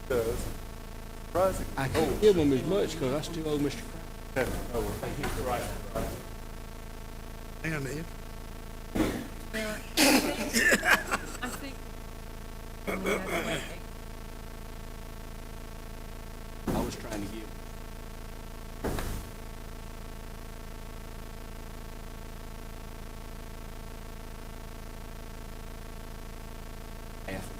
does. Surprising. I can't give them as much because I still owe Mr. Okay. Oh, well. Right. Hang on, Dave. I think I was trying to give. Half.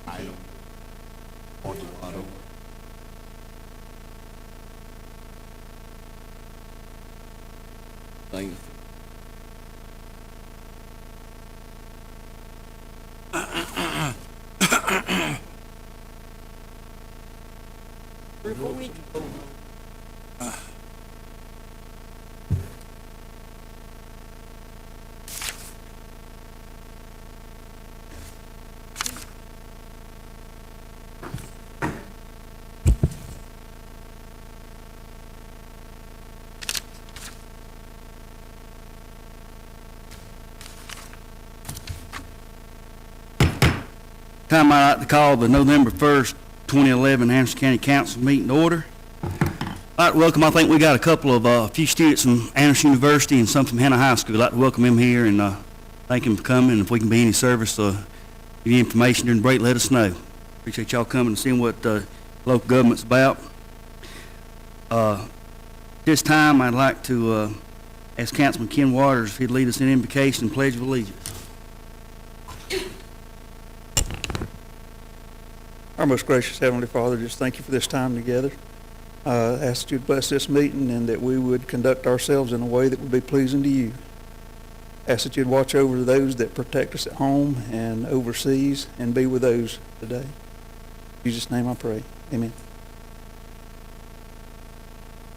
I don't. Want to auto. Thing. Time I'd like to call the November 1st, 2011 Anderson County Council meeting to order. I'd like to welcome, I think we got a few students from Anderson University and some from Hannah High School. I'd like to welcome them here and thank them for coming. If we can be any service, give you information during the break, let us know. Appreciate y'all coming and seeing what local government's about. This time I'd like to ask Councilman Ken Waters if he'd lead us in invocation and pledge of allegiance. Our most gracious Heavenly Father, just thank you for this time together. Ask that you'd bless this meeting and that we would conduct ourselves in a way that would be pleasing to you. Ask that you'd watch over those that protect us at home and overseas and be with those today. In Jesus' name I pray. Amen.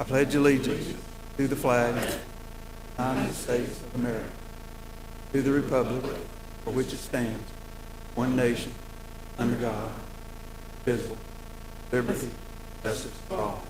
I pledge allegiance to the flag of the United States of America, to the republic for which it stands, one nation, under God, visible, liberty, justice for all.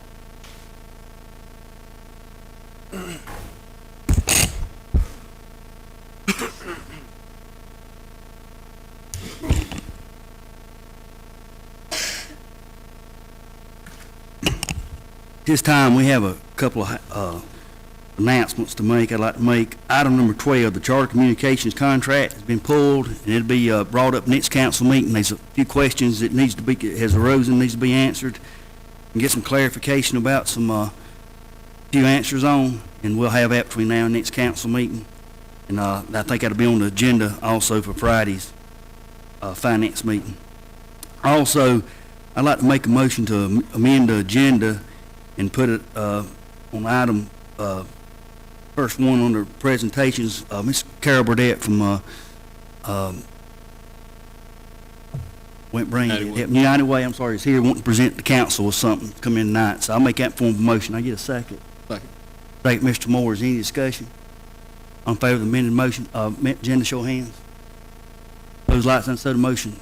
This time we have a couple of announcements to make. I'd like to make item number 12, the Charter Communications contract has been pulled and it'll be brought up next council meeting. There's a few questions that has arisen, needs to be answered, and get some clarification about some few answers on, and we'll have that between now and next council meeting. And I think that'll be on the agenda also for Friday's finance meeting. Also, I'd like to make a motion to amend the agenda and put it on item first one under presentations. Ms. Carol Burdette from United Way, I'm sorry, is here wanting to present the council with something to come in tonight. So I'll make that form of motion. I get a second. Second. Thank you, Mr. Moore. Is any discussion? On favor of the amended motion, agenda, show of hands. Those lights on, so the motion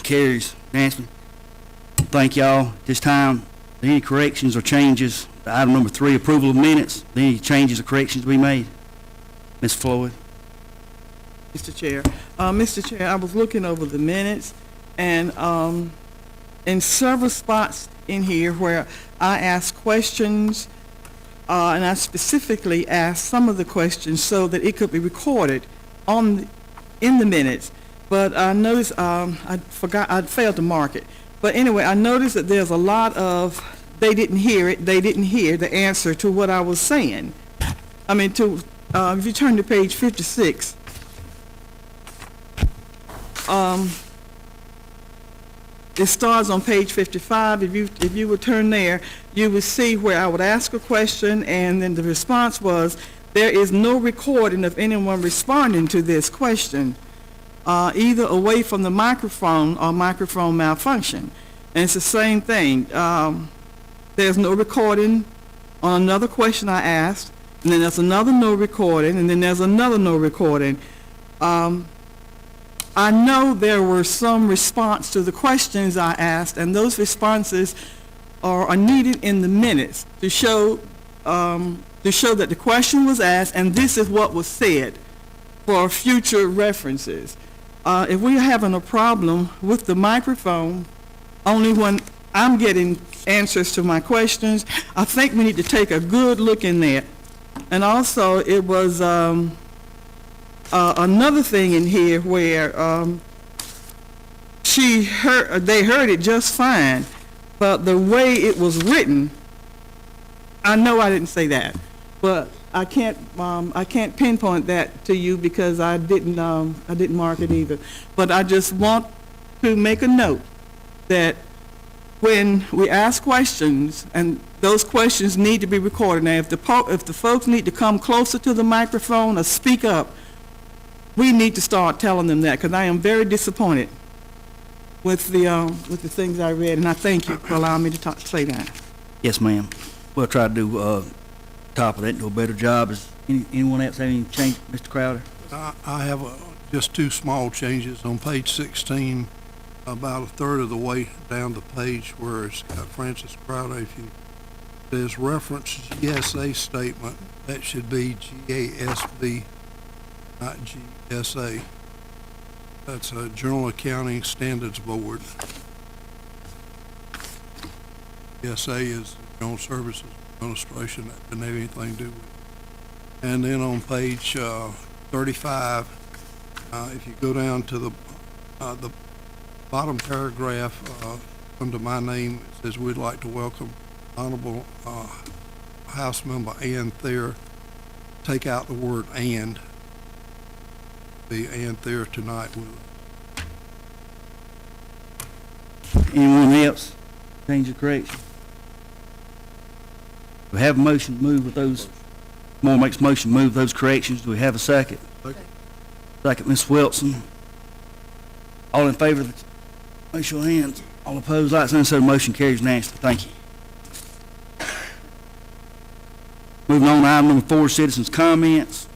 carries. Nancy, thank y'all. This time, any corrections or changes? Item number 3, approval of minutes. Any changes or corrections to be made? Ms. Floyd. Mr. Chair. Mr. Chair, I was looking over the minutes, and in several spots in here where I asked questions, and I specifically asked some of the questions so that it could be recorded in the minutes. But I noticed I'd failed to mark it. But anyway, I noticed that there's a lot of they didn't hear it. They didn't hear the answer to what I was saying. I mean, if you turn to page 56. It starts on page 55. If you would turn there, you would see where I would ask a question, and then the response was, there is no recording of anyone responding to this question, either away from the microphone or microphone malfunction. And it's the same thing. There's no recording on another question I asked, and then there's another no recording, and then there's another no recording. I know there were some response to the questions I asked, and those responses are needed in the minutes to show to show that the question was asked and this is what was said for future references. If we're having a problem with the microphone, only when I'm getting answers to my questions, I think we need to take a good look in there. And also, it was another thing in here where they heard it just fine, but the way it was written, I know I didn't say that, but I can't pinpoint that to you because I didn't mark it either. But I just want to make a note that when we ask questions, and those questions need to be recorded. Now, if the folks need to come closer to the microphone or speak up, we need to start telling them that, because I am very disappointed with the things I read, and I thank you for allowing me to say that. Yes, ma'am. We'll try to do top of that, do a better job. Is anyone else have any change, Mr. Crowder? I have just two small changes on page 16, about a third of the way down the page where it's got Francis Crowder. If you says reference GSA statement, that should be GASB, not GSA. That's a Journal Accounting Standards Board. GSA is Journal Services Administration. That doesn't have anything to do with it. And then on page 35, if you go down to the bottom paragraph under my name, it says we'd like to welcome Honorable House Member Ann Thayer. Take out the word "and." The Ann Thayer tonight with us. Anyone else? Change or correction? We have a motion to move with those. Moore makes a motion to move those corrections. Do we have a second? Second, Ms. Wilson. All in favor, raise your hands. All opposed, like sign. So the motion carries unanimously. Thank you. Moving on to item number 4, citizens' comments.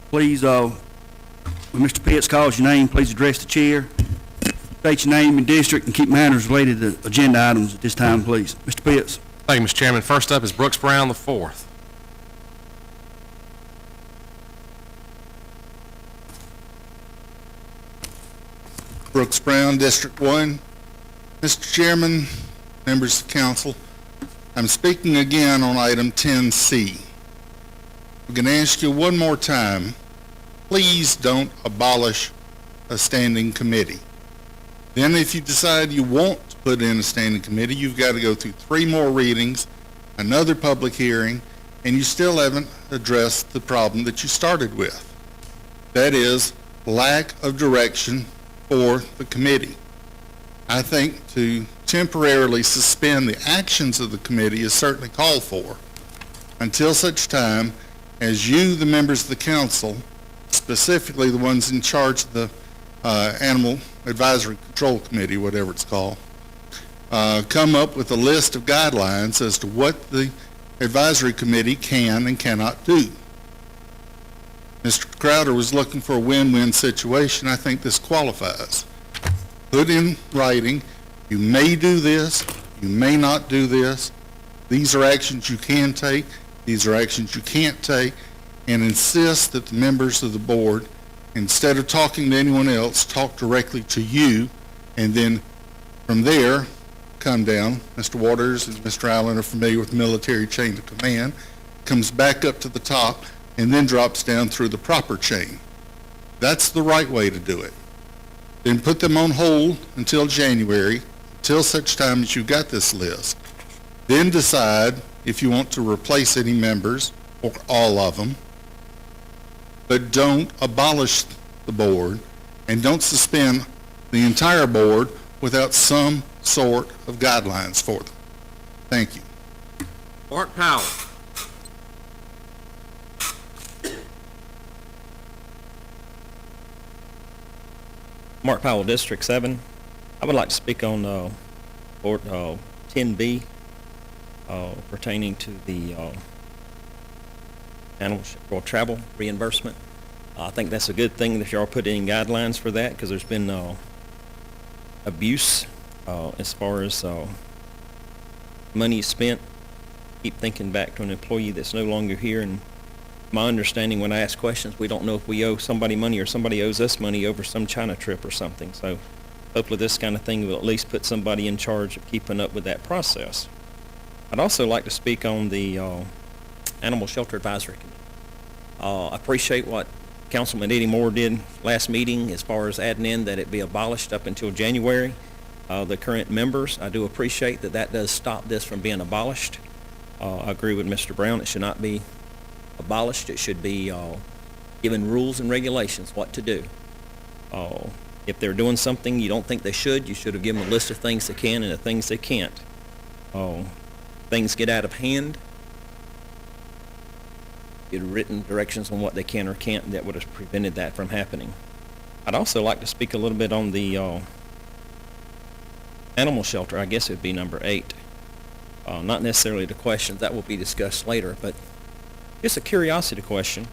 Please, when Mr. Pitts calls your name, please address the chair. State your name and district and keep matters related to agenda items at this time, please. Mr. Pitts. Thank you, Mr. Chairman. First up is Brooks Brown, the 4th. Brooks Brown, District 1. Mr. Chairman, members of council, I'm speaking again on item 10C. I'm going to ask you one more time, please don't abolish a standing committee. Then if you decide you want to put in a standing committee, you've got to go through 3 more readings, another public hearing, and you still haven't addressed the problem that you started with. That is lack of direction for the committee. I think to temporarily suspend the actions of the committee is certainly called for until such time as you, the members of the council, specifically the ones in charge of the Animal Advisory Control Committee, whatever it's called, come up with a list of guidelines as to what the advisory committee can and cannot do. Mr. Crowder was looking for a win-win situation. I think this qualifies. Put in writing, you may do this, you may not do this. These are actions you can take, these are actions you can't take, and insist that the members of the board, instead of talking to anyone else, talk directly to you, and then from there, come down. Mr. Waters and Mr. Allen are familiar with military chain of command, comes back up to the top, and then drops down through the proper chain. That's the right way to do it. Then put them on hold until January, until such time as you've got this list. Then decide if you want to replace any members or all of them. But don't abolish the board and don't suspend the entire board without some sort of guidelines for them. Thank you. Mark Powell. Mark Powell, District 7. I would like to speak on Board 10B pertaining to the animal travel reimbursement. I think that's a good thing that y'all put in guidelines for that, because there's been abuse as far as money spent keep thinking back to an employee that's no longer here, and my understanding when I ask questions, we don't know if we owe somebody money or somebody owes us money over some China trip or something. So hopefully this kind of thing will at least put somebody in charge of keeping up with that process. I'd also like to speak on the Animal Shelter Advisory Committee. I appreciate what Councilman Eddie Moore did last meeting as far as adding in that it be abolished up until January. The current members, I do appreciate that that does stop this from being abolished. I agree with Mr. Brown. It should not be abolished. It should be given rules and regulations what to do. If they're doing something you don't think they should, you should have given them a list of things they can and the things they can't. Things get out of hand, get written directions on what they can or can't, and that would have prevented that from happening. I'd also like to speak a little bit on the animal shelter. I guess it would be number 8. Not necessarily the questions, that will be discussed later, but just a curiosity question.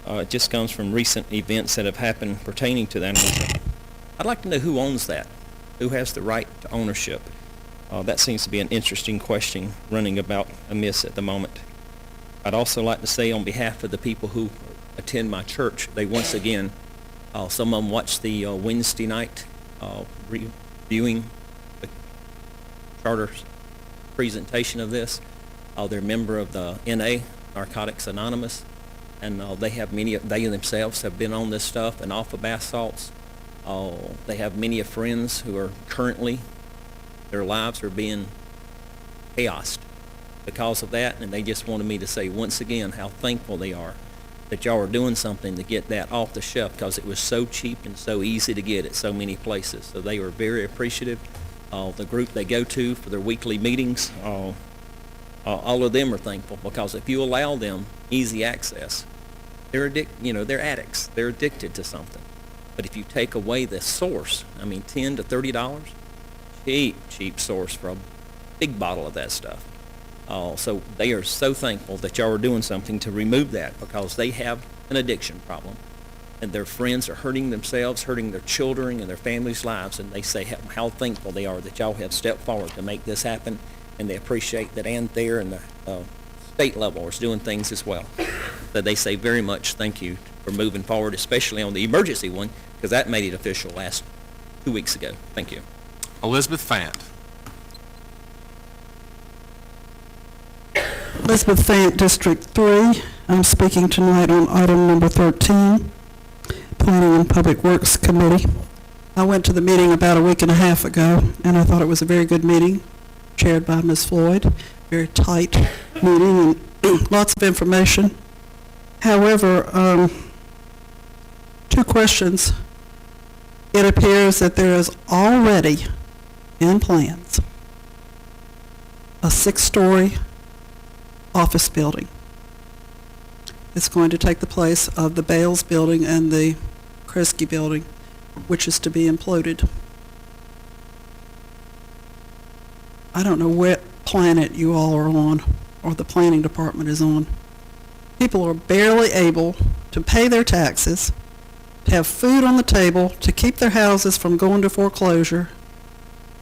It just comes from recent events that have happened pertaining to the animal shelter. I'd like to know who owns that, who has the right to ownership. That seems to be an interesting question running about amiss at the moment. I'd also like to say on behalf of the people who attend my church, they once again, some of them watched the Wednesday night reviewing the charter's presentation of this. They're a member of the NA, Narcotics Anonymous, and they themselves have been on this stuff and off of bath salts. They have many friends who are currently, their lives are being chaosed because of that, and they just wanted me to say once again how thankful they are that y'all are doing something to get that off the shelf, because it was so cheap and so easy to get at so many places. So they were very appreciative. The group they go to for their weekly meetings, all of them are thankful, because if you allow them easy access, they're addicts. They're addicted to something. But if you take away the source, I mean, $10 to $30, cheap source for a big bottle of that stuff. So they are so thankful that y'all are doing something to remove that, because they have an addiction problem, and their friends are hurting themselves, hurting their children and their families' lives, and they say how thankful they are that y'all have stepped forward to make this happen, and they appreciate that Ann Thayer and the state level is doing things as well. But they say very much thank you for moving forward, especially on the emergency one, because that made it official last 2 weeks ago. Thank you. Elizabeth Fant. Elizabeth Fant, District 3. I'm speaking tonight on item number 13, Planning and Public Works Committee. I went to the meeting about a week and a half ago, and I thought it was a very good meeting, chaired by Ms. Floyd. Very tight meeting and lots of information. However, 2 questions. It appears that there is already in plans a 6-story office building. It's going to take the place of the Bales building and the Kresge building, which is to be imploded. I don't know what planet you all are on, or the planning department is on. People are barely able to pay their taxes, to have food on the table, to keep their houses from going to foreclosure.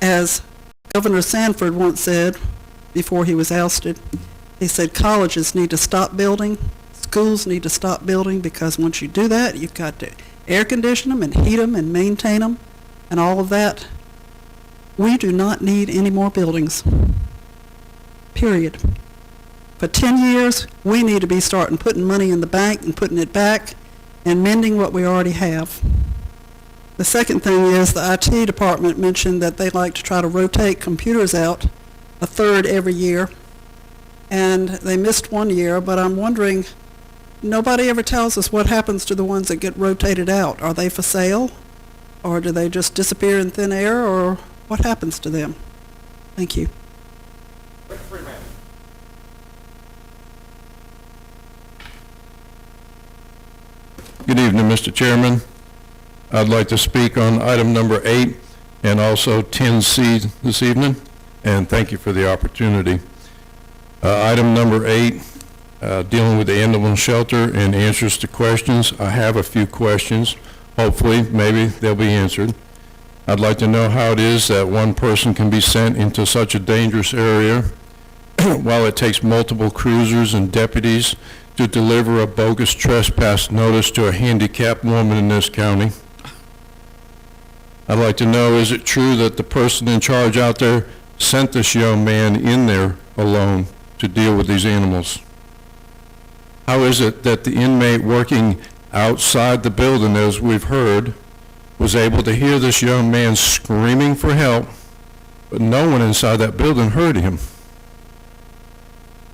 As Governor Sanford once said before he was ousted, he said colleges need to stop building, schools need to stop building, because once you do that, you've got to air condition them and heat them and maintain them and all of that. We do not need any more buildings, period. For 10 years, we need to be starting putting money in the bank and putting it back and mending what we already have. The second thing is the IT department mentioned that they like to try to rotate computers out a third every year. And they missed 1 year, but I'm wondering, nobody ever tells us what happens to the ones that get rotated out. Are they for sale? Or do they just disappear in thin air? Or what happens to them? Thank you. Good evening, Mr. Chairman. I'd like to speak on item number 8 and also 10C this evening, and thank you for the opportunity. Item number 8, dealing with the animal shelter and answers to questions. I have a few questions. Hopefully, maybe they'll be answered. I'd like to know how it is that one person can be sent into such a dangerous area while it takes multiple cruisers and deputies to deliver a bogus trespass notice to a handicapped woman in this county? I'd like to know, is it true that the person in charge out there sent this young man in there alone to deal with these animals? How is it that the inmate working outside the building, as we've heard, was able to hear this young man screaming for help, but no one inside that building heard him?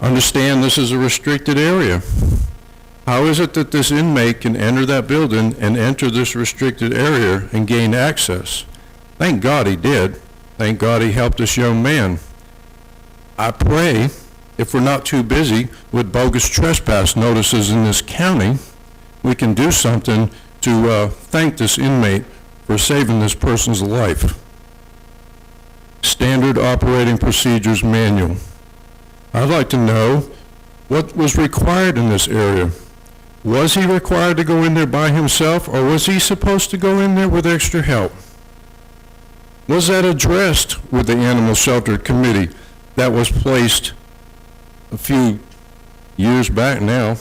Understand this is a restricted area. How is it that this inmate can enter that building and enter this restricted area and gain access? Thank God he did. Thank God he helped this young man. I pray, if we're not too busy with bogus trespass notices in this county, we can do something to thank this inmate for saving this person's life. Standard Operating Procedures Manual. I'd like to know what was required in this area. Was he required to go in there by himself, or was he supposed to go in there with extra help? Was that addressed with the Animal Shelter Committee that was placed a few years back now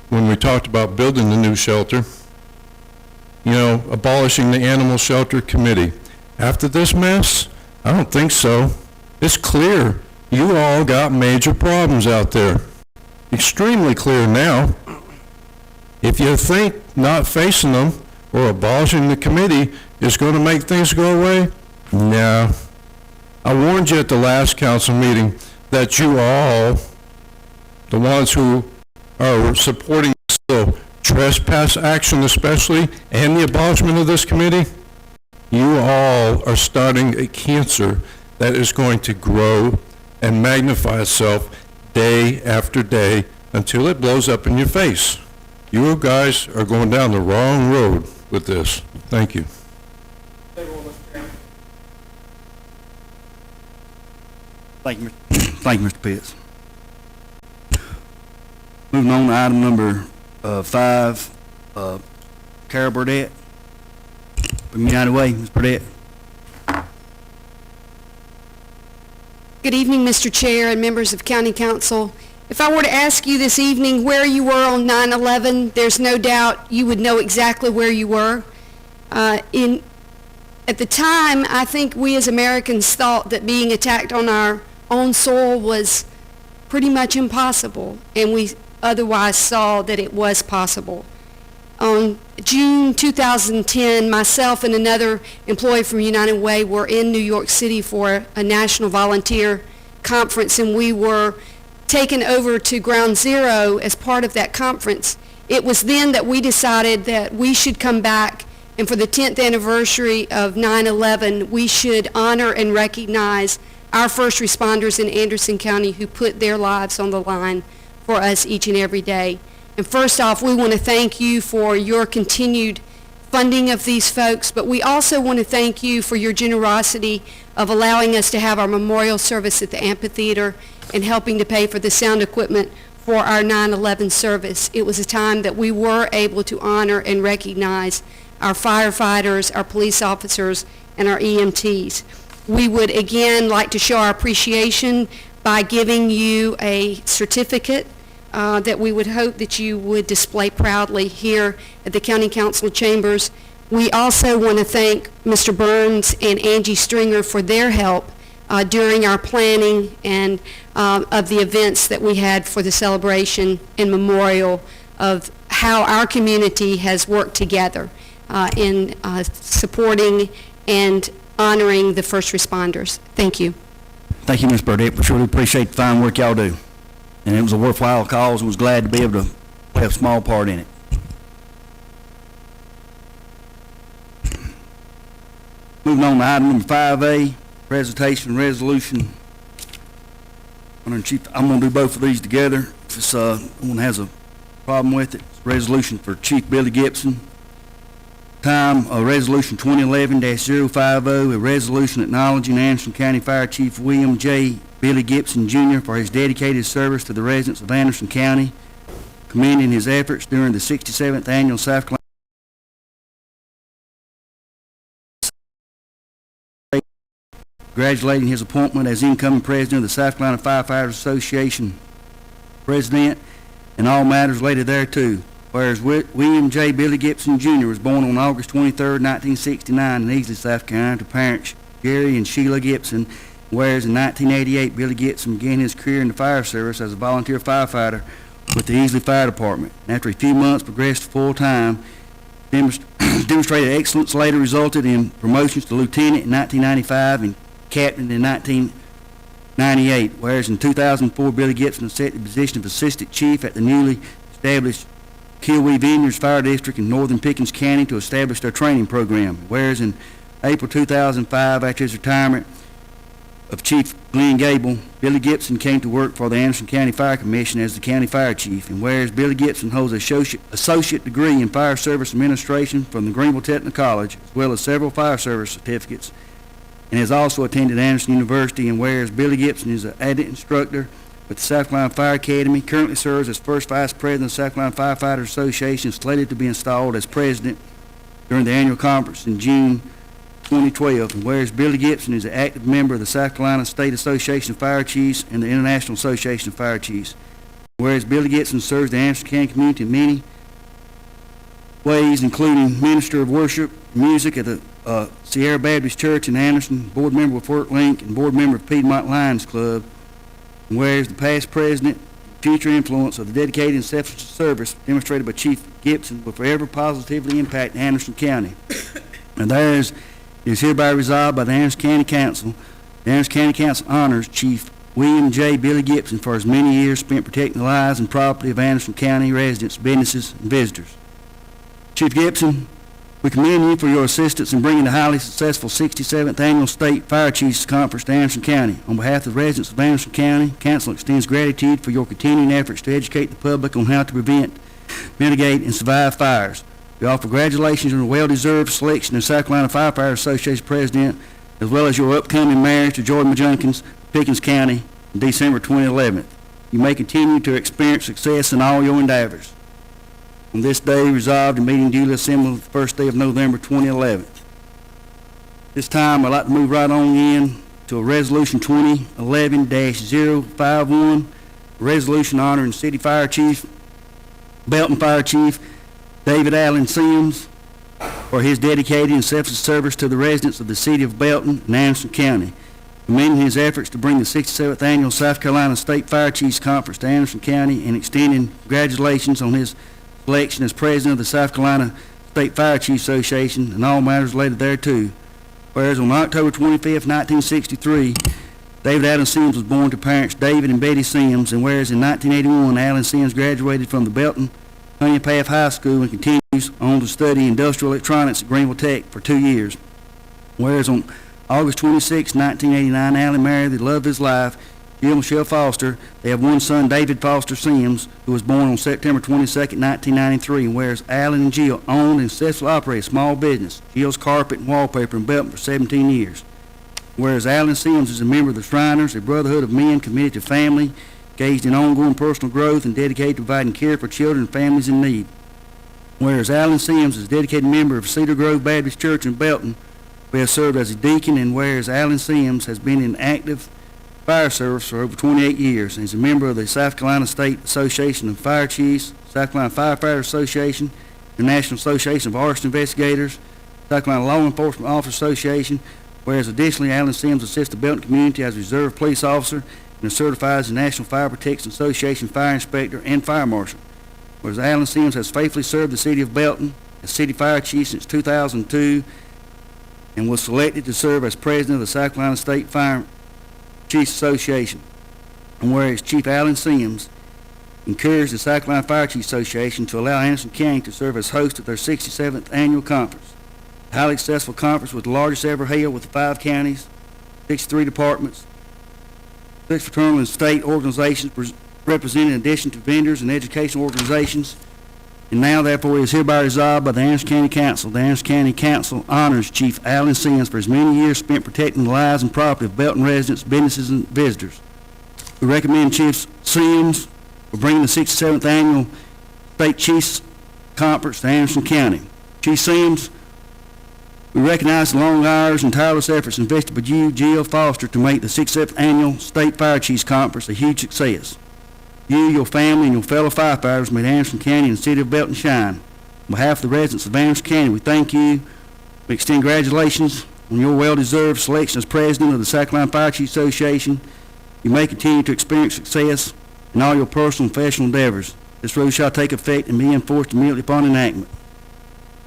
when we talked about building the new shelter? You know, abolishing the Animal Shelter Committee. After this mess? I don't think so. It's clear you all got major problems out there. Extremely clear now. If you think not facing them or abolishing the committee is going to make things go away, no. I warned you at the last council meeting that you all, the ones who are supporting the trespass action especially, and the abolishment of this committee, you all are starting a cancer that is going to grow and magnify itself day after day until it blows up in your face. You guys are going down the wrong road with this. Thank you. Thank you, Mr. Pitts. Moving on to item number 5, Carol Burdette from United Way. Ms. Burdette. Good evening, Mr. Chair and members of County Council. If I were to ask you this evening where you were on 9/11, there's no doubt you would know exactly where you were. At the time, I think we as Americans thought that being attacked on our own soil was pretty much impossible, and we otherwise saw that it was possible. On June 2010, myself and another employee from United Way were in New York City for a national volunteer conference, and we were taken over to Ground Zero as part of that conference. It was then that we decided that we should come back, and for the 10th anniversary of 9/11, we should honor and recognize our first responders in Anderson County who put their lives on the line for us each and every day. And first off, we want to thank you for your continued funding of these folks, but we also want to thank you for your generosity of allowing us to have our memorial service at the amphitheater and helping to pay for the sound equipment for our 9/11 service. It was a time that we were able to honor and recognize our firefighters, our police officers, and our EMTs. We would again like to show our appreciation by giving you a certificate that we would hope that you would display proudly here at the County Council chambers. We also want to thank Mr. Burns and Angie Stringer for their help during our planning and of the events that we had for the celebration and memorial of how our community has worked together in supporting and honoring the first responders. Thank you. Thank you, Ms. Burdette. We surely appreciate the fine work y'all do. And it was a worthwhile cause, and was glad to be able to play a small part in it. Moving on to item number 5A, presentation and resolution. Chief, I'm going to do both of these together. If it's, anyone has a problem with it, it's a resolution for Chief Billy Gibson. Time, resolution 2011-050, a resolution acknowledging Anderson County Fire Chief William J. Billy Gibson, Jr. for his dedicated service to the residents of Anderson County, commending his efforts during the 67th Annual South Carolina congratulating his appointment as incoming president of the South Carolina Firefighters Association president and all matters related thereto. Whereas William J. Billy Gibson Jr. was born on August 23, 1969 in Easley, South Carolina to parents Gary and Sheila Gibson. Whereas in 1988, Billy Gibson began his career in the fire service as a volunteer firefighter with the Easley Fire Department. And after a few months progressed to full-time, demonstrated excellence later resulted in promotions to lieutenant in 1995 and captain in 1998. Whereas in 2004, Billy Gibson accepted the position of assistant chief at the newly established Kilwee Vineyards Fire District in northern Pickens County to establish their training program. Whereas in April 2005, after his retirement of Chief Glenn Gable, Billy Gibson came to work for the Anderson County Fire Commission as the county fire chief. And whereas Billy Gibson holds an associate degree in fire service administration from the Greenville Technical College, as well as several fire service certificates, and has also attended Anderson University. And whereas Billy Gibson is an added instructor with the South Carolina Fire Academy, currently serves as first vice president of the South Carolina Firefighters Association, slated to be installed as president during the annual conference in June 2012. And whereas Billy Gibson is an active member of the South Carolina State Association of Fire Chiefs and the International Association of Fire Chiefs. Whereas Billy Gibson serves the Anderson County community in many ways, including minister of worship, music at the Sierra Baptist Church in Anderson, board member of Fort Link, and board member of Piedmont Lions Club. And whereas the past president, future influence of the dedicated and selfless service demonstrated by Chief Gibson will forever positively impact Anderson County. And it is hereby resolved by the Anderson County Council. The Anderson County Council honors Chief William J. Billy Gibson for his many years spent protecting the lives and property of Anderson County residents, businesses, and visitors. Chief Gibson, we commend you for your assistance in bringing the highly successful 67th Annual State Fire Chiefs Conference to Anderson County. On behalf of the residents of Anderson County, Council extends gratitude for your continuing efforts to educate the public on how to prevent, mitigate, and survive fires. We offer congratulations on a well-deserved selection of South Carolina Firefighters Association President, as well as your upcoming marriage to Jordan Majunkins, Pickens County, in December 2011. You may continue to experience success in all your endeavors. On this day, resolved, a meeting duly assembled the first day of November 2011. This time, I'd like to move right on in to a resolution 2011-051, a resolution honoring City Fire Chief, Belton Fire Chief, David Allen Sims, for his dedicated and selfless service to the residents of the city of Belton and Anderson County, commending his efforts to bring the 67th Annual South Carolina State Fire Chiefs Conference to Anderson County, and extending congratulations on his election as president of the South Carolina State Fire Chiefs Association and all matters related thereto. Whereas on October 25, 1963, David Allen Sims was born to parents David and Betty Sims, and whereas in 1981, Allen Sims graduated from the Belton Honey Path High School and continues on to study industrial electronics at Greenville Tech for 2 years. Whereas on August 26, 1989, Allen married the love of his life, Jill Michelle Foster. They have one son, David Foster Sims, who was born on September 22, 1993. And whereas Allen and Jill owned and successfully operated a small business, Jill's Carpet and Wallpaper in Belton, for 17 years. Whereas Allen Sims is a member of the Shriners, a brotherhood of men committed to family, engaged in ongoing personal growth, and dedicated to providing care for children and families in need. Whereas Allen Sims is a dedicated member of Cedar Grove Baptist Church in Belton, where he has served as a deacon, and whereas Allen Sims has been in active fire service for over 28 years, and is a member of the South Carolina State Association of Fire Chiefs, South Carolina Firefighters Association, the National Association of Arson Investigators, South Carolina Law Enforcement Officers Association, whereas additionally Allen Sims assists the Belton community as a reserve police officer and is certified as the National Fire Protection Association Fire Inspector and Fire Marshal. Whereas Allen Sims has faithfully served the city of Belton as City Fire Chief since 2002 and was selected to serve as President of the South Carolina State Fire Chiefs Association. And whereas Chief Allen Sims encouraged the South Carolina Fire Chiefs Association to allow Anderson County to serve as host of their 67th Annual Conference. The highly successful conference was the largest ever held, with the 5 counties, 63 departments, 6 fraternal and state organizations represented, in addition to vendors and educational organizations. And now, therefore, it is hereby resolved by the Anderson County Council. The Anderson County Council honors Chief Allen Sims for his many years spent protecting the lives and property of Belton residents, businesses, and visitors. We recommend Chief Sims for bringing the 67th Annual State Chiefs Conference to Anderson County. Chief Sims, We recognize the long hours and tireless efforts invested by you, Jill Foster, to make the 67th Annual State Fire Chiefs Conference a huge success. You, your family, and your fellow firefighters made Anderson County and the city of Belton shine. On behalf of the residents of Anderson County, we thank you. We extend congratulations on your well-deserved selection as president of the South Carolina Fire Chiefs Association. You may continue to experience success in all your personal and professional endeavors. This rule shall take effect and be enforced immediately upon enactment.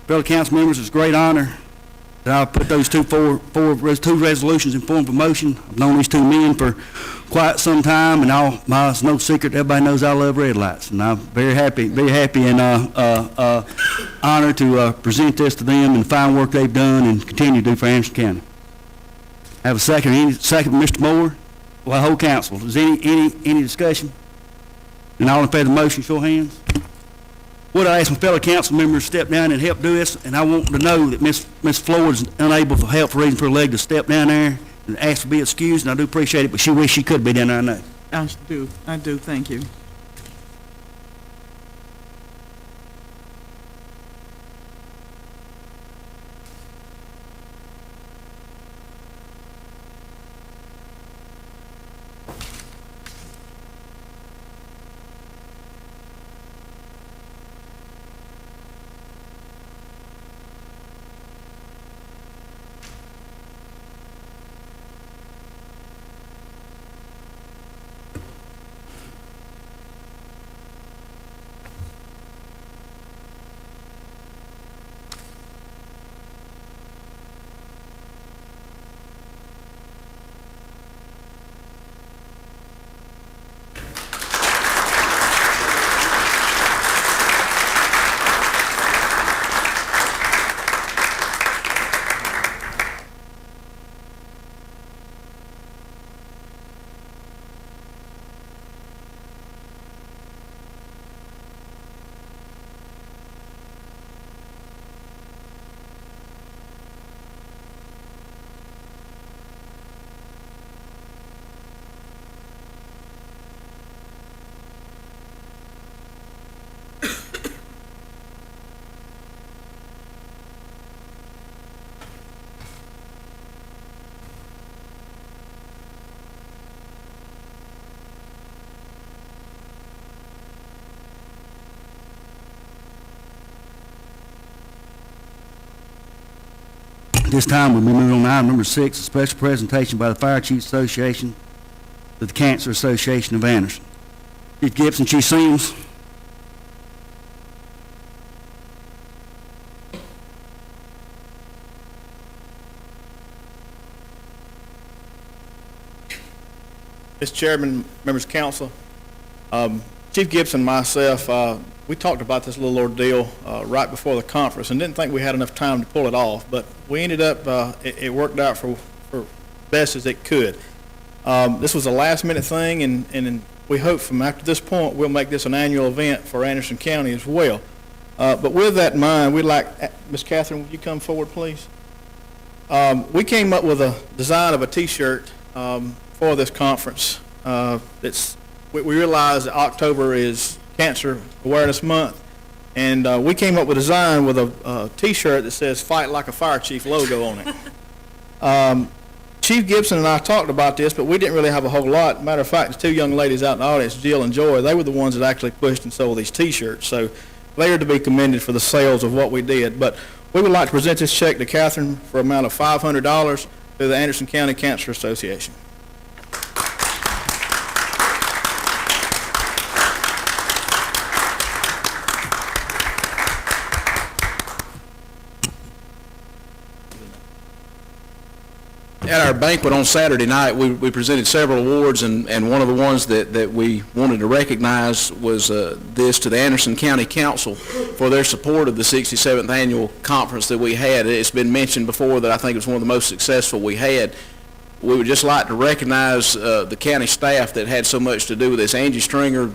Fellow council members, it's a great honor that I'll put those two resolutions in form of a motion. I've known these two men for quite some time, and it's no secret, everybody knows I love red lights, and I'm very happy and honored to present this to them and the fine work they've done and continue to do for Anderson County. Have a second, Mr. Moore? Well, whole council, is any discussion? And all in favor of the motion, show of hands. Would I ask my fellow council members to step down and help do this? And I want to know that Miss Floyd is unable for help for reason for her leg to step down there and ask to be excused, and I do appreciate it, but she wishes she could be down there, I know. I do, thank you. This time, we'll be moving on to item number 6, a special presentation by the Fire Chiefs Association to the Cancer Association of Anderson. Chief Gibson, Chief Sims. Mr. Chairman, members of council, Chief Gibson and myself, we talked about this little ordeal right before the conference and didn't think we had enough time to pull it off, but we ended up, it worked out for best as it could. This was a last-minute thing, and we hope from after this point we'll make this an annual event for Anderson County as well. But with that in mind, we'd like, Ms. Catherine, would you come forward, please? We came up with a design of a T-shirt for this conference. We realize that October is Cancer Awareness Month, and we came up with a design with a T-shirt that says "Fight Like a Fire Chief" logo on it. Chief Gibson and I talked about this, but we didn't really have a whole lot. Matter of fact, the two young ladies out in the audience, Jill and Joy, they were the ones that actually pushed and sold these T-shirts, so they are to be commended for the sales of what we did. But we would like to present this check to Catherine for an amount of $500 through the Anderson County Cancer Association. At our banquet on Saturday night, we presented several awards, and one of the ones that we wanted to recognize was this to the Anderson County Council for their support of the 67th annual conference that we had. It's been mentioned before that I think it was one of the most successful we had. We would just like to recognize the county staff that had so much to do with this. Angie Stringer,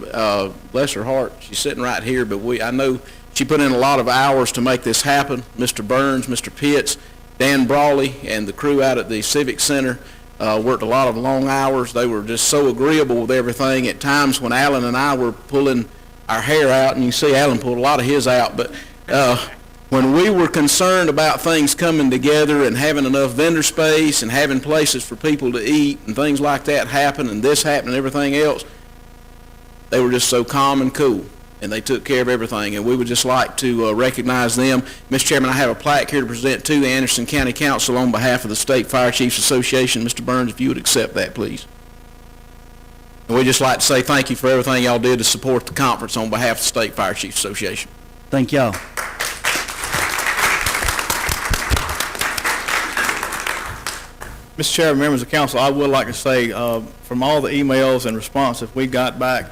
bless her heart, she's sitting right here, but I know she put in a lot of hours to make this happen. Mr. Burns, Mr. Pitts, Dan Brawley, and the crew out at the Civic Center worked a lot of long hours. They were just so agreeable with everything. At times when Alan and I were pulling our hair out, and you see Alan pulled a lot of his out, but when we were concerned about things coming together and having enough vendor space and having places for people to eat and things like that happen and this happened and everything else, they were just so calm and cool, and they took care of everything, and we would just like to recognize them. Mr. Chairman, I have a plaque here to present to the Anderson County Council on behalf of the State Fire Chiefs Association. Mr. Burns, if you would accept that, please. And we'd just like to say thank you for everything y'all did to support the conference on behalf of the State Fire Chiefs Association. Thank y'all. Mr. Chairman, members of council, I would like to say, from all the emails and responses we got back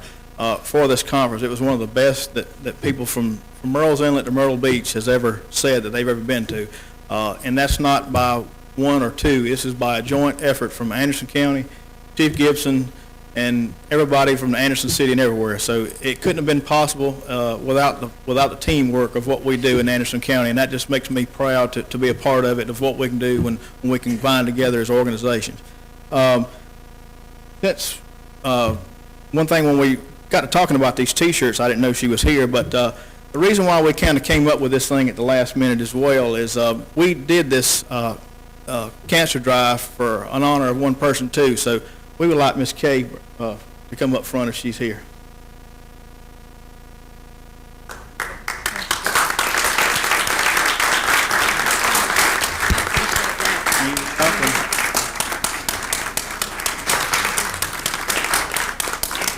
for this conference, it was one of the best that people from Murrells Inlet to Myrtle Beach has ever said that they've ever been to. And that's not by one or two. This is by a joint effort from Anderson County, Chief Gibson, and everybody from the Anderson City and everywhere. So it couldn't have been possible without the teamwork of what we do in Anderson County, and that just makes me proud to be a part of it, of what we can do when we can bind together as organizations. That's one thing. When we got to talking about these T-shirts, I didn't know she was here, but the reason why we kind of came up with this thing at the last minute as well is we did this cancer drive for an honor of one person too. So we would like Ms. Kay to come up front if she's here.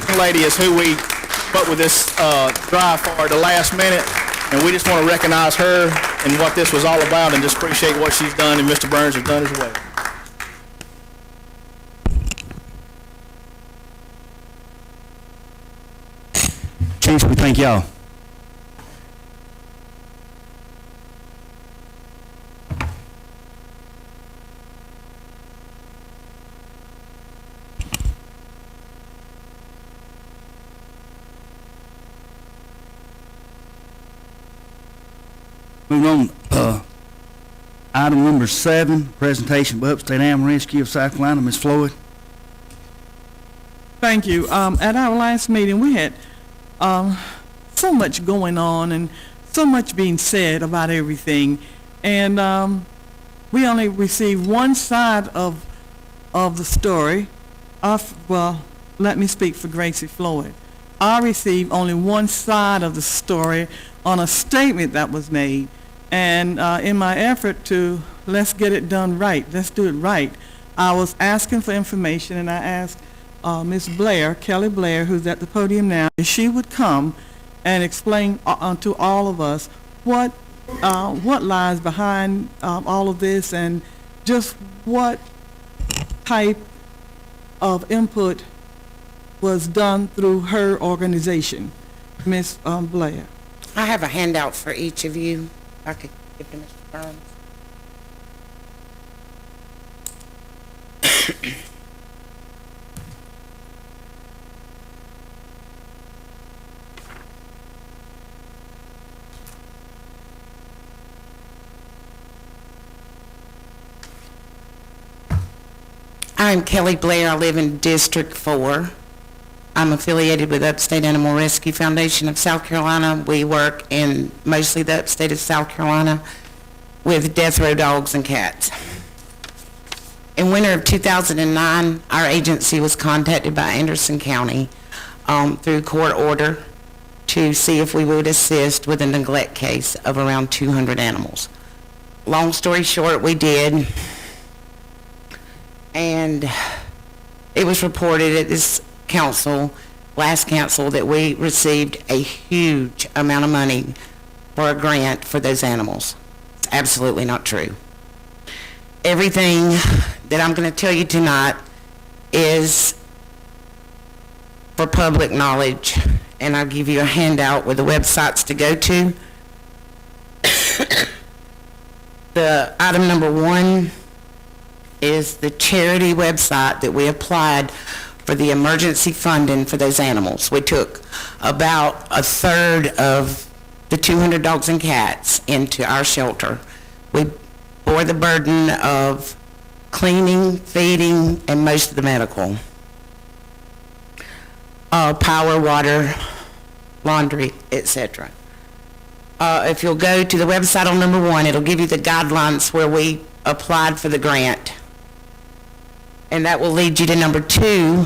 This lady is who we put with this drive for at the last minute, and we just want to recognize her and what this was all about, and just appreciate what she's done and Mr. Burns has done as well. Chiefs, we thank y'all. Moving on, item number 7, presentation by Upstate Animal Rescue of South Carolina. Ms. Floyd. Thank you. At our last meeting, we had so much going on and so much being said about everything, and we only received one side of the story. Well, let me speak for Gracie Floyd. I received only one side of the story on a statement that was made, and in my effort to let's get it done right, let's do it right, I was asking for information, and I asked Ms. Blair, Kelly Blair, who's at the podium now, if she would come and explain to all of us what lies behind all of this, and just what type of input was done through her organization. Ms. Blair. I have a handout for each of you. I could give to Mr. Burns. I'm Kelly Blair. I live in District 4. I'm affiliated with Upstate Animal Rescue Foundation of South Carolina. We work in mostly the upstate of South Carolina with death row dogs and cats. In winter of 2009, our agency was contacted by Anderson County through court order to see if we would assist with a neglect case of around 200 animals. Long story short, we did. And it was reported at this last council, that we received a huge amount of money for a grant for those animals. It's absolutely not true. Everything that I'm going to tell you tonight is for public knowledge, and I'll give you a handout with the websites to go to. The item number 1 is the charity website that we applied for the emergency funding for those animals. We took about a third of the 200 dogs and cats into our shelter. We bore the burden of cleaning, feeding, and most of the medical. Power, water, laundry, etc. If you'll go to the website on number 1, it'll give you the guidelines where we applied for the grant. And that will lead you to number 2.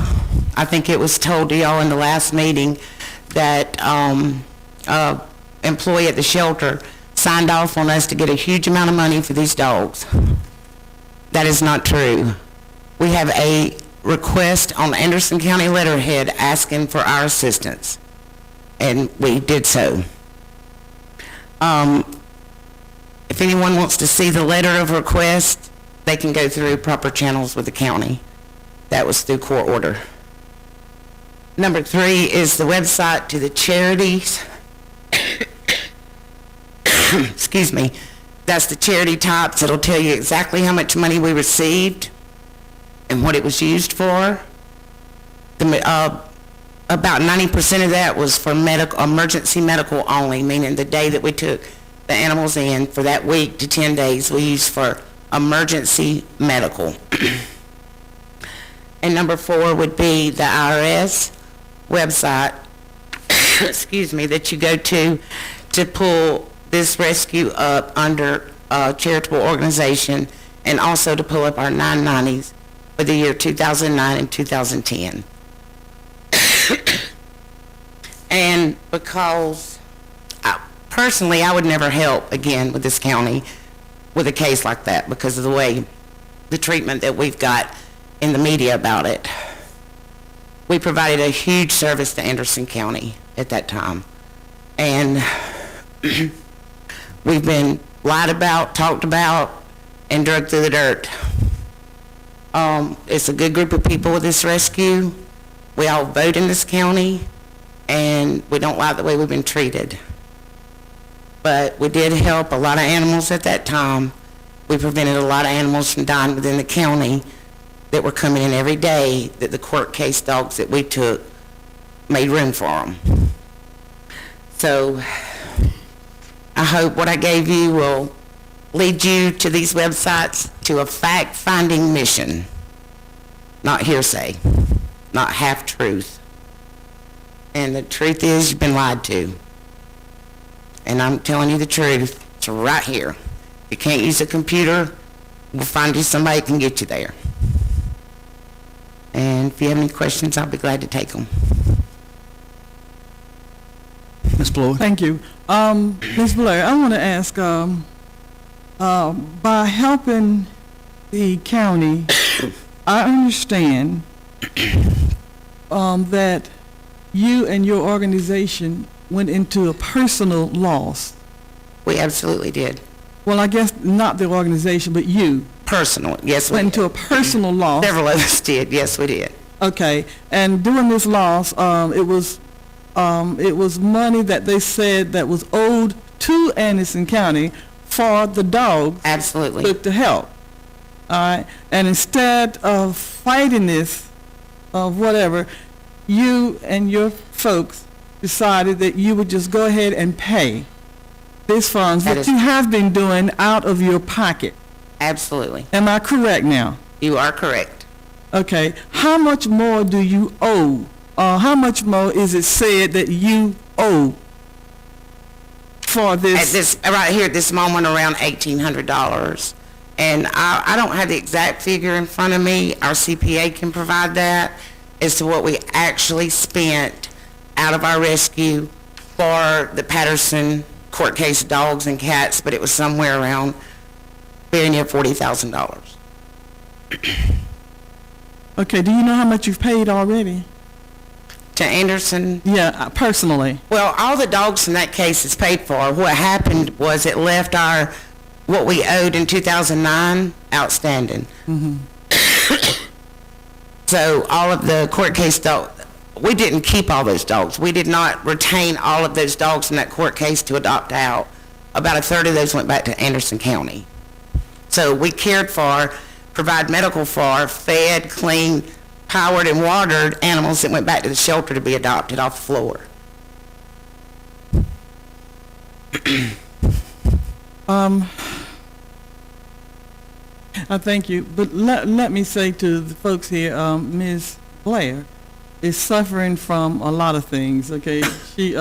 I think it was told to y'all in the last meeting that employee at the shelter signed off on us to get a huge amount of money for these dogs. That is not true. We have a request on Anderson County letterhead asking for our assistance, and we did so. If anyone wants to see the letter of request, they can go through proper channels with the county. That was through court order. Number 3 is the website to the charities. Excuse me. That's the charity types. It'll tell you exactly how much money we received and what it was used for. About 90% of that was for emergency medical only, meaning the day that we took the animals in for that week to 10 days, we used for emergency medical. And number 4 would be the IRS website, excuse me, that you go to pull this rescue up under a charitable organization, and also to pull up our 990s for the year 2009 and 2010. And because personally, I would never help again with this county with a case like that because of the way, the treatment that we've got in the media about it. We provided a huge service to Anderson County at that time. And we've been lied about, talked about, and dragged through the dirt. It's a good group of people with this rescue. We all vote in this county, and we don't like the way we've been treated. But we did help a lot of animals at that time. We prevented a lot of animals from dying within the county that were coming in every day that the court case dogs that we took made room for them. So I hope what I gave you will lead you to these websites to a fact-finding mission, not hearsay, not half-truth. And the truth is, you've been lied to. And I'm telling you the truth. It's right here. If you can't use a computer, we'll find you somebody that can get you there. And if you have any questions, I'll be glad to take them. Ms. Floyd? Thank you. Ms. Blair, I want to ask, by helping the county, I understand that you and your organization went into a personal loss. We absolutely did. Well, I guess not the organization, but you. Personal, yes, we went did. into a personal loss. Several of us did, yes, we did. Okay, and during this loss, it was money that they said that was owed to Anderson County for the dogs. Absolutely. To help. All right, and instead of fighting this, whatever, you and your folks decided that you would just go ahead and pay these funds, what you have been doing out of your pocket. Absolutely. Am I correct now? You are correct. Okay. How much more do you owe? How much more is it said that you owe for this? At this, right here at this moment, around $1,800. And I don't have the exact figure in front of me. Our CPA can provide that as to what we actually spent out of our rescue for the Patterson court case dogs and cats, but it was somewhere around very near $40,000. Okay, do you know how much you've paid already? To Anderson? Yeah, personally. Well, all the dogs in that case is paid for. What happened was it left what we owed in 2009 outstanding. Mm-hmm. So all of the court case dogs, we didn't keep all those dogs. We did not retain all of those dogs in that court case to adopt out. About a third of those went back to Anderson County. So we cared for, provide medical for, fed, cleaned, powered, and watered animals that went back to the shelter to be adopted off the floor. I thank you, but let me say to the folks here, Ms. Blair is suffering from a lot of things, okay? She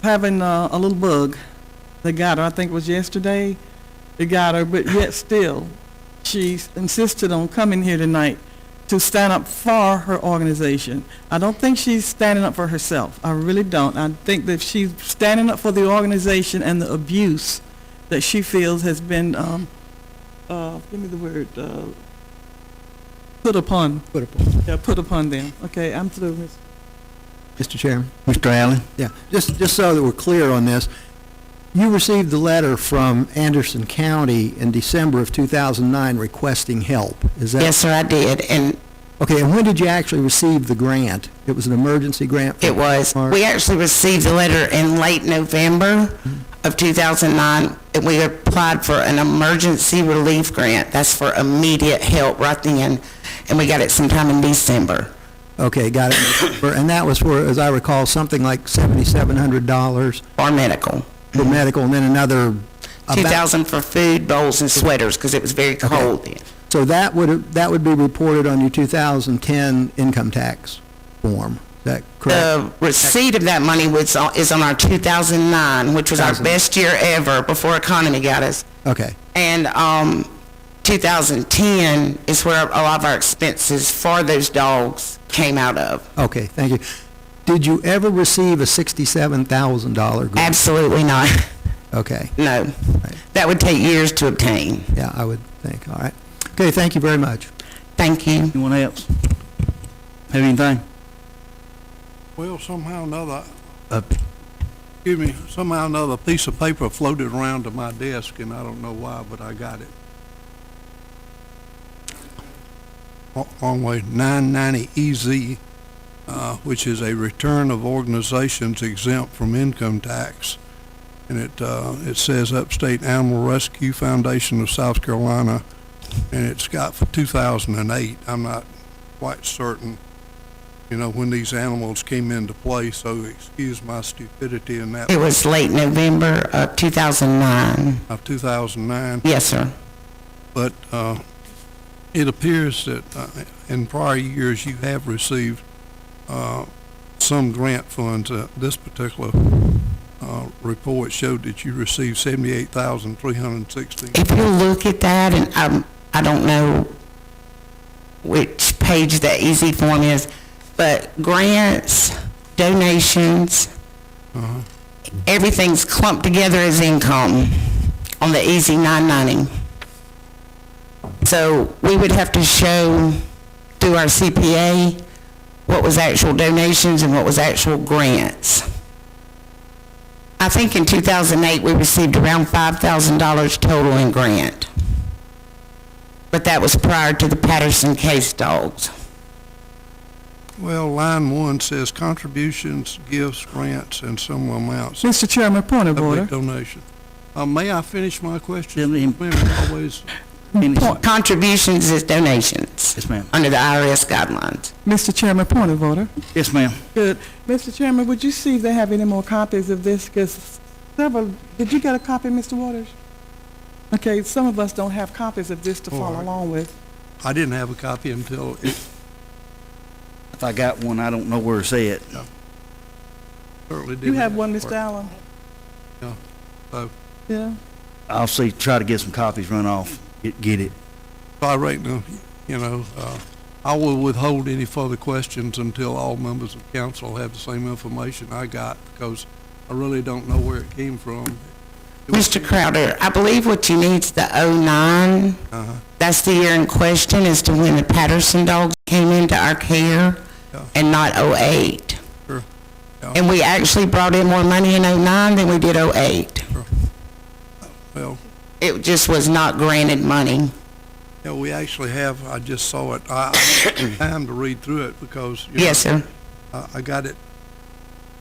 having a little bug. They got her, I think it was yesterday. They got her, but yet still, she insisted on coming here tonight to stand up for her organization. I don't think she's standing up for herself. I really don't. I think that she's standing up for the organization and the abuse that she feels has been, give me the word, put upon. Put upon. Yeah, put upon them. Okay, I'm through, Ms. Mr. Chairman? Mr. Allen? Yeah, just so that we're clear on this, you received the letter from Anderson County in December of 2009 requesting help, is that? Yes, sir, I did, and Okay, and when did you actually receive the grant? It was an emergency grant? it was. We actually received the letter in late November of 2009, and we applied for an emergency relief grant. That's for immediate help right then, and we got it sometime in December. Okay, got it. And that was for, as I recall, something like $7,700 For medical. for medical, and then another about... 2,000 for food, bowls, and sweaters, because it was very cold then. So that would be reported on your 2010 income tax form. Is that correct? The receipt of that money is on our 2009, which was our 2009. best year ever before economy got us. Okay. And 2010 is where a lot of our expenses for those dogs came out of. Okay, thank you. Did you ever receive a $67,000 grant? Absolutely not. Okay, No. Right. That would take years to obtain. yeah, I would think, all right. Okay, thank you very much. Thank you. Anyone else? Have anything? Well, somehow or another, Uh, somehow or another, a piece of paper floated around to my desk, and I don't know why, but I got it. On way 990 EZ, which is a return of organizations exempt from income tax. And it says Upstate Animal Rescue Foundation of South Carolina, and it's got for 2008. I'm not quite certain, when these animals came into play, so excuse my stupidity in that. It was late November of 2009. Of 2009. Yes, sir. But it appears that in prior years you have received some grant funds. This particular report showed that you received $78,316. If you look at that, and I don't know which page that easy form is, but grants, donations, everything's clumped together as income on the easy 990. So we would have to show through our CPA what was actual donations and what was actual grants. I think in 2008 we received around $5,000 total in grant. But that was prior to the Patterson case dogs. Well, line 1 says contributions, gifts, grants, and some amounts. Mr. Chairman, point of order. Public donation. May I finish my question? Yeah, Women always. Contributions is donations. Yes, ma'am. Under the IRS guidelines. Mr. Chairman, point of order. Yes, ma'am. Good. Mr. Chairman, would you see if they have any more copies of this? Because did you get a copy, Mr. Waters? Okay, some of us don't have copies of this to follow along with. I didn't have a copy until it If I got one, I don't know where it's at. certainly did. You have one, Mr. Allen? Yeah. So, Yeah. I'll see, try to get some copies run off, get it. I reckon, I will withhold any further questions until all members of council have the same information I got, because I really don't know where it came from. Mr. Crowder, I believe what you need is the 09. That's the year in question as to when the Patterson dogs came into our care, Yeah. and not 08. Sure. Yeah. And we actually brought in more money in 09 than we did 08. Well, It just was not granted money. yeah, we actually have, I just saw it. I don't have time to read through it because, Yes, sir. I got it,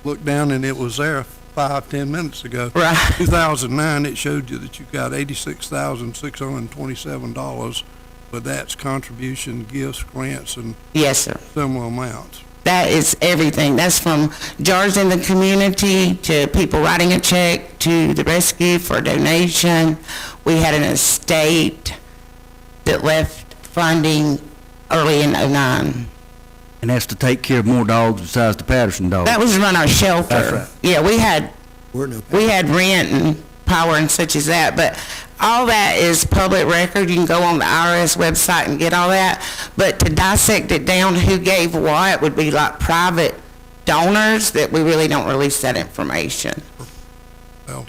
looked down and it was there 5-10 minutes ago. Right. 2009, it showed you that you got $86,627, but that's contribution, gifts, grants, and Yes, sir. similar amounts. That is everything. That's from jars in the community to people writing a check to the rescue for a donation. We had an estate that left funding early in 09. And that's to take care of more dogs besides the Patterson dogs. That was to run our shelter. That's right. Yeah, we had We had rent and power and such as that, but all that is public record. You can go on the IRS website and get all that. But to dissect it down, who gave what, would be like private donors that we really don't release that information. Well,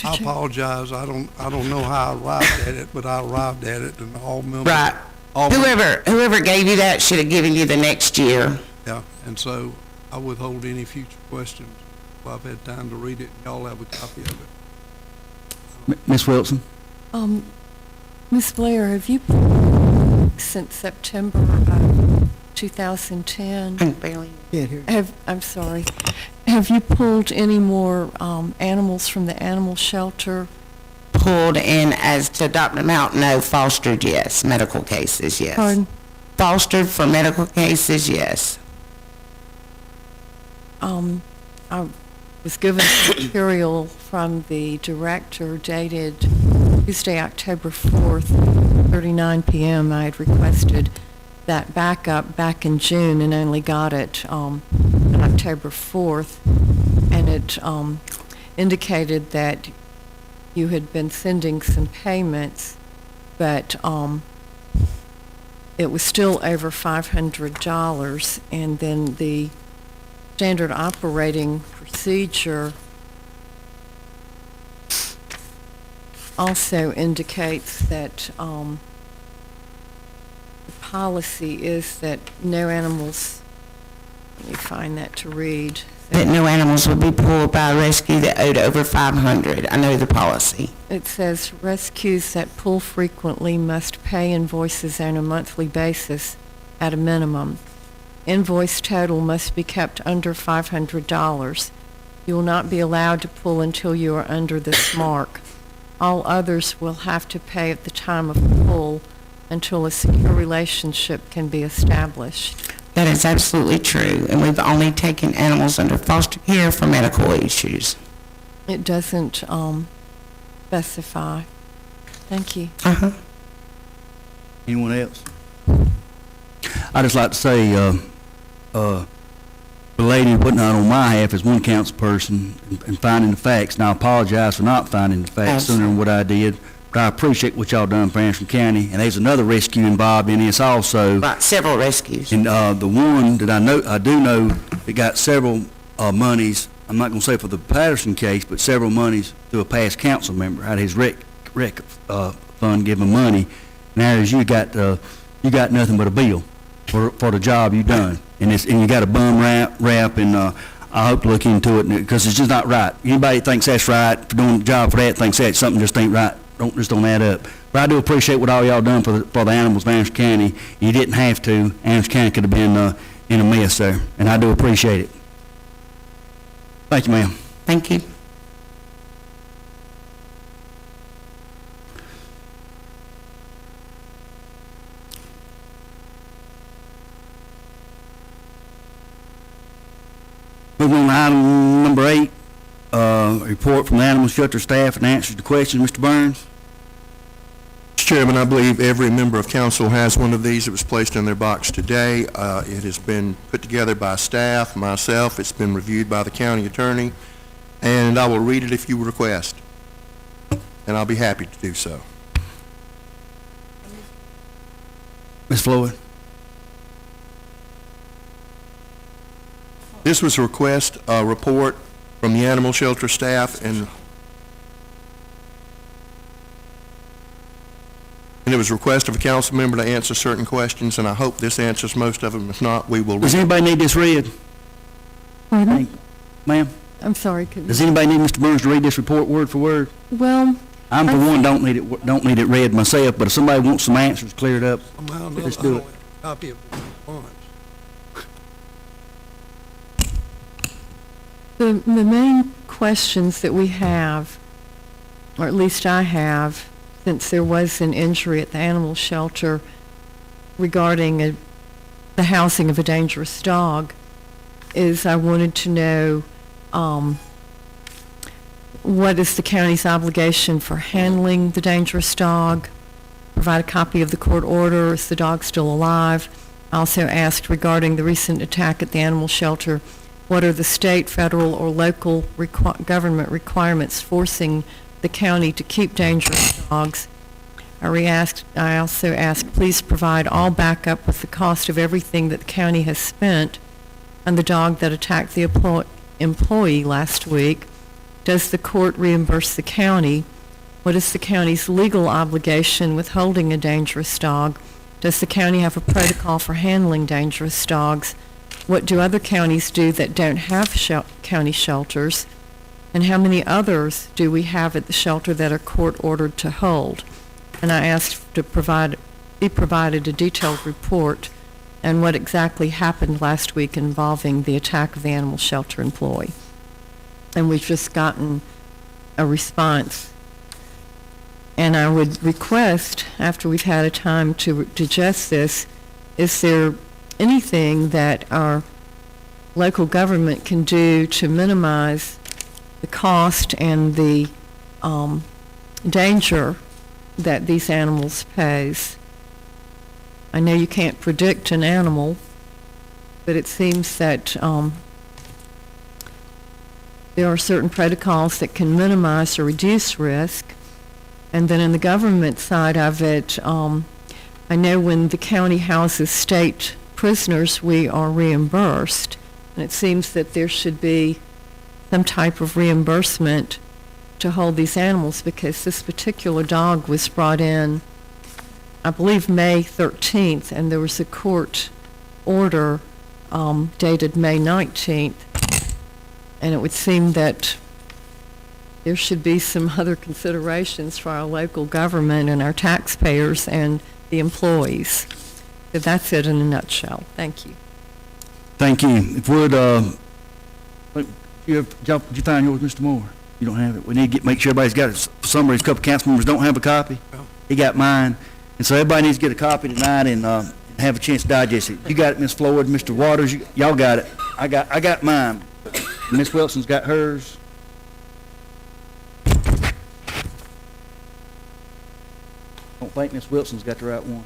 I apologize. I don't know how I arrived at it, but I arrived at it, and all members. Right. Whoever gave you that should have given you the next year. Yeah, and so I withhold any future questions. Well, I've had time to read it, and y'all have a copy of it. Ms. Wilson? Ms. Blair, have you, since September of 2010, I barely. Can't hear. I'm sorry, have you pulled any more animals from the animal shelter? Pulled in as to adopt them out? No. Fostered, yes. Medical cases, yes. Pardon? Fostered for medical cases, yes. I was given material from the director dated Tuesday, October 4th, 39 p.m. I had requested that backup back in June and only got it on October 4th, and it indicated that you had been sending some payments, but it was still over $500, and then the standard operating procedure also indicates that the policy is that no animals, let me find that to read. That no animals would be pulled by a rescue that owed over 500. I know the policy. It says rescues that pull frequently must pay invoices on a monthly basis at a minimum. Invoice total must be kept under $500. You will not be allowed to pull until you are under this mark. All others will have to pay at the time of pull until a secure relationship can be established. That is absolutely true, and we've only taken animals under foster care for medical issues. It doesn't specify. Thank you. Anyone else? I'd just like to say, the lady putting out on my half as one council person and finding the facts, and I apologize for not finding the facts sooner than what I did, but I appreciate what y'all done for Anderson County, and there's another rescue involved in this also. Right, several rescues. And the one that I do know that got several monies, I'm not going to say for the Patterson case, but several monies through a past council member out of his rec fund giving money. Now, as you got nothing but a bill for the job you done, and you got a bum rap, and I hope to look into it because it's just not right. Anybody that thinks that's right for doing the job for that thinks that something just ain't right. Don't add up. But I do appreciate what all y'all done for the animals of Anderson County. You didn't have to. Anderson County could have been in a mess there, and I do appreciate it. Thank you, ma'am. Thank you. Moving on to item number 8, report from the animal shelter staff and answers to questions. Mr. Burns? Mr. Chairman, I believe every member of council has one of these. It was placed in their box today. It has been put together by staff, myself. It's been reviewed by the county attorney, and I will read it if you request, and I'll be happy to do so. Ms. Floyd? This was a request, report from the animal shelter staff, and it was a request of a council member to answer certain questions, and I hope this answers most of them. If not, we will. Does anybody need this read? Pardon? Ma'am? I'm sorry. Does anybody need Mr. Burns to read this report word for word? Well, I'm for one, don't need it read myself, but if somebody wants some answers cleared up, let's do it. Copy of the response. the main questions that we have, or at least I have, since there was an injury at the animal shelter regarding the housing of a dangerous dog, is I wanted to know what is the county's obligation for handling the dangerous dog, provide a copy of the court order, is the dog still alive? I also asked regarding the recent attack at the animal shelter, What are the state, federal, or local government requirements forcing the county to keep dangerous dogs? I also asked, please provide all backup with the cost of everything that the county has spent on the dog that attacked the employee last week. Does the court reimburse the county? What is the county's legal obligation with holding a dangerous dog? Does the county have a protocol for handling dangerous dogs? What do other counties do that don't have county shelters? And how many others do we have at the shelter that are court-ordered to hold? And I asked to be provided a detailed report on what exactly happened last week involving the attack of the animal shelter employee. And we've just gotten a response. And I would request, after we've had a time to digest this, is there anything that our local government can do to minimize the cost and the danger that these animals pose? I know you can't predict an animal, but it seems that there are certain protocols that can minimize or reduce risk. And then in the government side of it, I know when the county houses state prisoners, we are reimbursed. And it seems that there should be some type of reimbursement to hold these animals, because this particular dog was brought in, I believe, May 13th, and there was a court order dated May 19th. And it would seem that there should be some other considerations for our local government and our taxpayers and the employees. So that's it in a nutshell. Thank you. Thank you. If would, did you find yours, Mr. Moore? You don't have it. We need to make sure everybody's got it. For some reason, a couple council members don't have a copy. He got mine. And so everybody needs to get a copy tonight and have a chance to digest it. You got it, Ms. Floyd, Mr. Waters, y'all got it. I got mine. Ms. Wilson's got hers. I don't think Ms. Wilson's got the right one.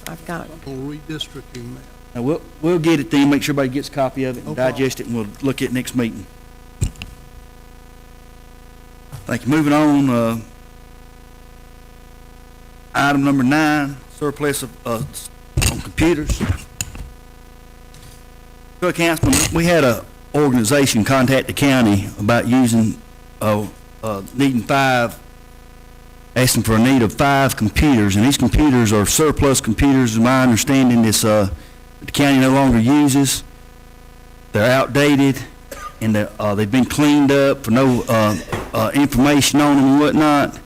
I've got On redistricting map. Now, we'll get it then, make sure everybody gets a copy of it and digest it, and we'll look at it next meeting. Thank you. Moving on, item number 9, surplus on computers. So, Councilman, we had a organization contact the county about using, needing 5, asking for a need of 5 computers, and these computers are surplus computers, in my understanding, the county no longer uses. They're outdated, and they've been cleaned up for no information on them and whatnot.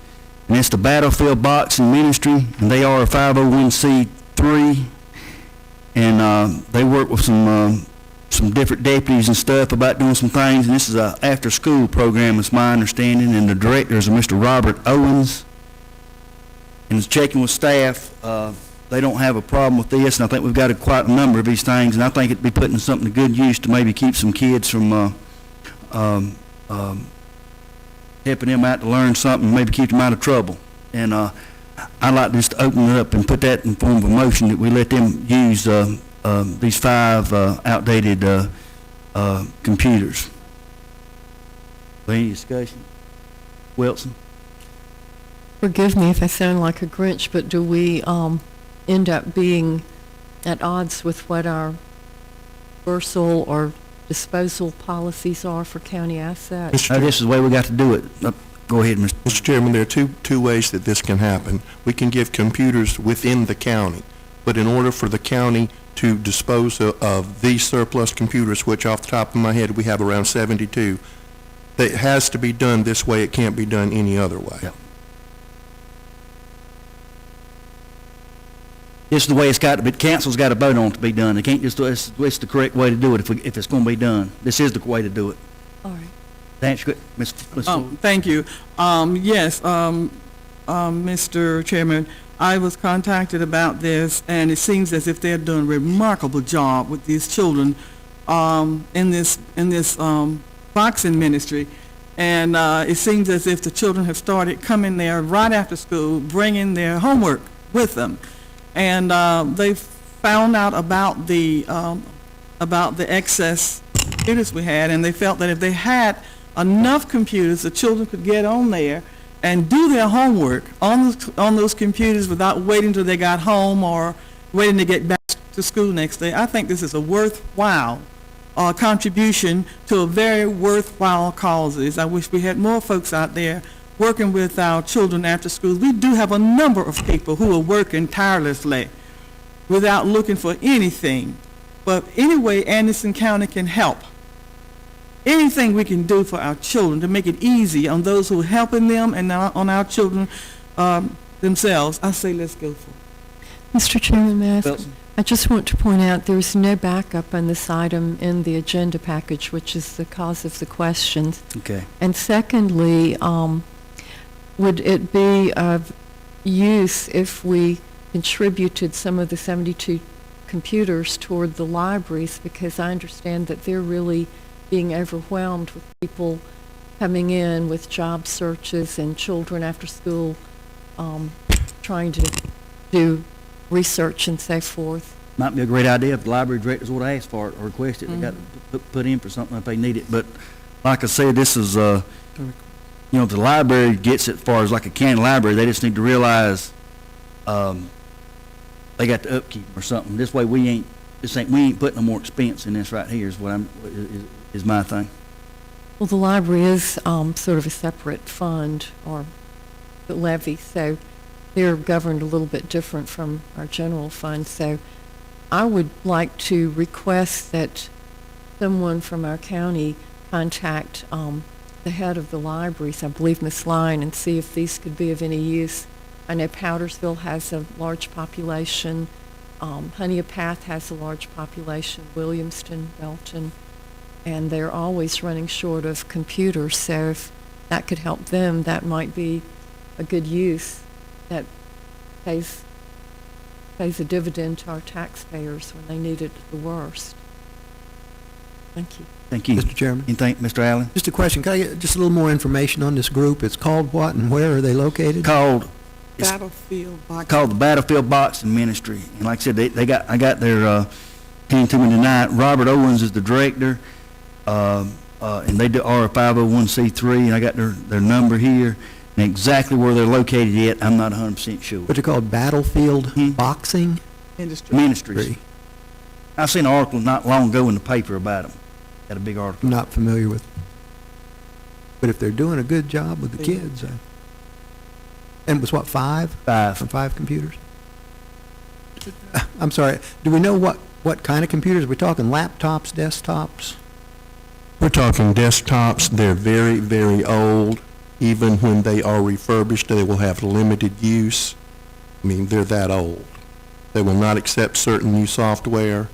And it's the Battlefield Boxing Ministry, and they are a 501c3, and they work with some different deputies and stuff about doing some things, and this is a after-school program, it's my understanding, and the directors are Mr. Robert Owens. And checking with staff, they don't have a problem with this, and I think we've got quite a number of these things, and I think it'd be putting something to good use to maybe keep some kids from helping them out to learn something, maybe keep them out of trouble. And I'd like just to open it up and put that in form of a motion that we let them use these 5 outdated computers. Any discussion? Wilson? Forgive me if I sound like a Grinch, but do we end up being at odds with what our dispersal or disposal policies are for county assets? This is the way we got to do it. Go ahead, Mr. Mr. Chairman, there are two ways that this can happen. We can give computers within the county, but in order for the county to dispose of these surplus computers, which off the top of my head we have around 72, that has to be done this way. It can't be done any other way. Yep. This is the way it's got to be. Council's got to vote on it to be done. They can't just do it. It's the correct way to do it if it's going to be done. This is the way to do it. All right. Thanks, Ms. Thank you. Yes, Mr. Chairman, I was contacted about this, and it seems as if they're doing a remarkable job with these children in this boxing ministry. And it seems as if the children have started coming there right after school, bringing their homework with them. And they found out about the about the excess computers we had, and they felt that if they had enough computers, the children could get on there and do their homework on those computers without waiting till they got home or waiting to get back to school next day. I think this is a worthwhile contribution to a very worthwhile causes. I wish we had more folks out there working with our children after school. We do have a number of people who are working tirelessly without looking for anything. But anyway, Anderson County can help. Anything we can do for our children to make it easy on those who are helping them and on our children themselves, I say let's go for it. Mr. Chairman, may I ask- Wilson. I just want to point out there's no backup on this item in the agenda package, which is the cause of the questions. Okay. And secondly, would it be of use if we contributed some of the 72 computers toward the libraries? Because I understand that they're really being overwhelmed with people coming in with job searches and children after school trying to do research and so forth. Might be a great idea if the library directors would ask for it or request it. They got to put in for something if they need it. But like I said, this is, if the library gets it as far as like a county library, they just need to realize they got the upkeep or something. This way we ain't putting no more expense in this right here is what is my thing. Well, the library is sort of a separate fund or levy, so they're governed a little bit different from our general fund. So I would like to request that someone from our county contact the head of the libraries, I believe Ms. Line, and see if these could be of any use. I know Powdersville has a large population. Honeypath has a large population, Williamston, Belton, and they're always running short of computers. So if that could help them, that might be a good use that pays a dividend to our taxpayers when they need it the worst. Thank you. Thank you. Mr. Chairman. You think, Mr. Allen? Just a question. Can I get just a little more information on this group? It's called what and where are they located? Called Battlefield the Battlefield Boxing Ministry. And like I said, I got their came to me tonight. Robert Owens is the director, and they are a 501c3, and I got their number here. And exactly where they're located at, I'm not 100% sure. What's it called? Battlefield Boxing Ministries. I seen an article not long ago in the paper about them. Got a big article. I'm not familiar with. But if they're doing a good job with the kids, and it was what, 5? 5. 5 computers? I'm sorry, do we know what kind of computers? Are we talking laptops, desktops? We're talking desktops. They're very, very old. Even when they are refurbished, they will have limited use. I mean, they're that old. They will not accept certain new software,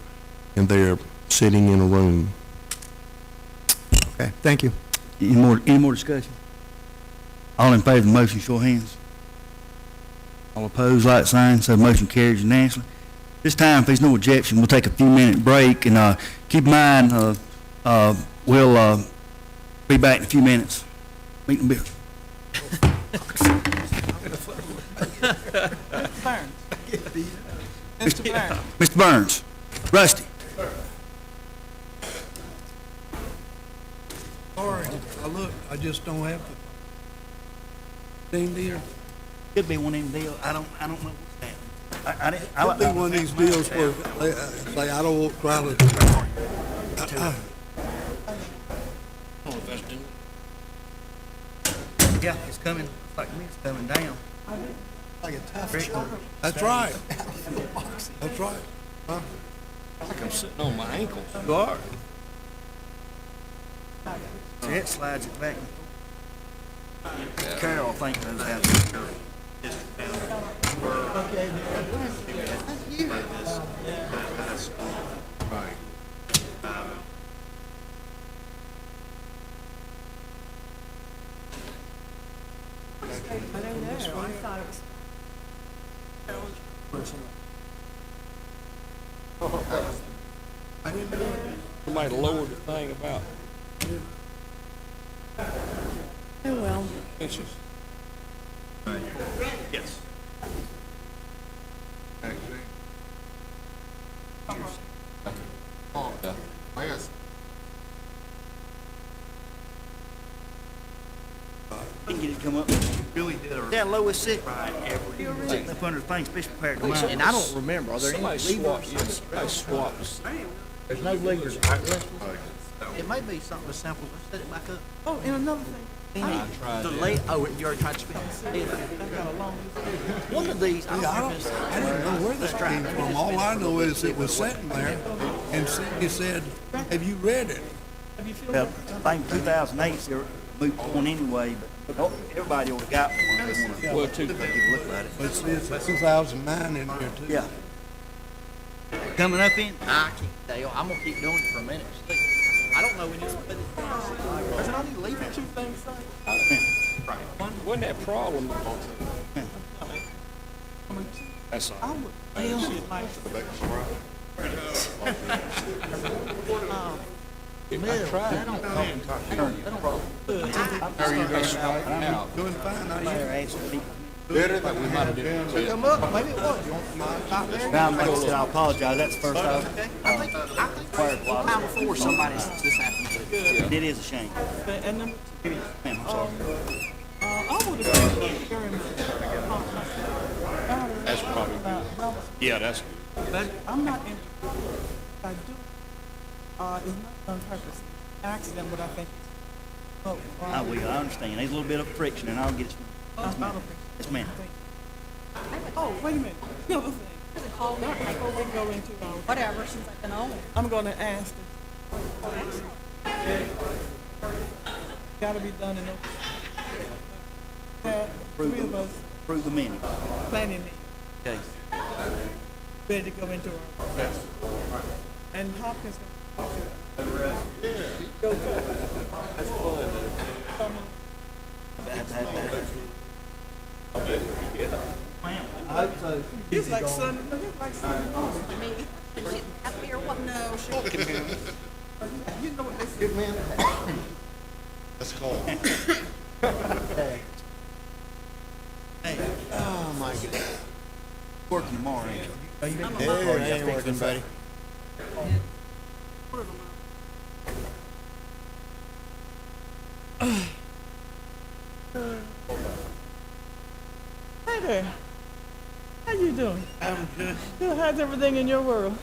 and they're sitting in a room. Okay, thank you. Any more discussion? All in favor of the motion, show of hands. All opposed, like sign, so the motion carries unanimously. This time, if there's no objection, we'll take a few-minute break, and keep in mind, we'll be back in a few minutes. Meeting bill. Mr. Burns. Rusty. Sorry, I just don't have the same deal. Could be one of them deals. I don't know what's happening. Could be one of these deals where they say, I don't want to try to. Yeah, it's coming. Looks like me, it's coming down. That's right. That's right. Huh? Like I'm sitting on my ankles. You are. See, it slides it back. Carol, I think those have. I don't know. I thought it was. Somebody lowered the thing about Oh, well. inches. Yes. can get it to come up. Really did. That lowest sit right sitting up under the thing, especially compared to mine. And I don't remember, are there any Somebody levers? swaps. There's no levers. It may be something as simple as set it back up. Oh, and another thing, The you already tried to spin it. One of these, I Yeah, I don't know if it's. I didn't know where that came from. All I know is it was sitting there, and Cindy said, have you read it? Well, I think 2008's their moot point anyway, but everybody ought to got one. They wanna Well, take a look at it. But it says 2009 in here too. Yeah. Coming up in, I can't tell. I'm gonna keep doing it for a minute. See, I don't know when you're. Does it only leave it two things? Wasn't that problem? That's all. I tried. Doing fine, are you? Come up, maybe it was. You want top there? now, like I said, I apologize, that's the first time. I think time before somebody this happened to. And it is a shame. and number two, Ma'am, I'm sorry. I would appreciate very much. That's probably, yeah, that's, But I'm not in, I do, it's not on purpose, accident, but I think it's, I understand. There's a little bit of friction, and I'll get it. Yes, ma'am. Oh, wait a minute, the other thing. Before we go into our. Whatever, since I've been on. I'm gonna ask. Gotta be done in open. Three of us Approve the minute. planning it, Okay. ready to go into our. And Hopkins. Go for it. That's fun. It's like Sunday, it's like Sunday morning. Up here, what? No, she. You know what they say. That's called. Oh, my goodness. Working tomorrow, ain't you? Hey, I ain't working, buddy. Hey there. How you doing? I'm good. How's everything in your world?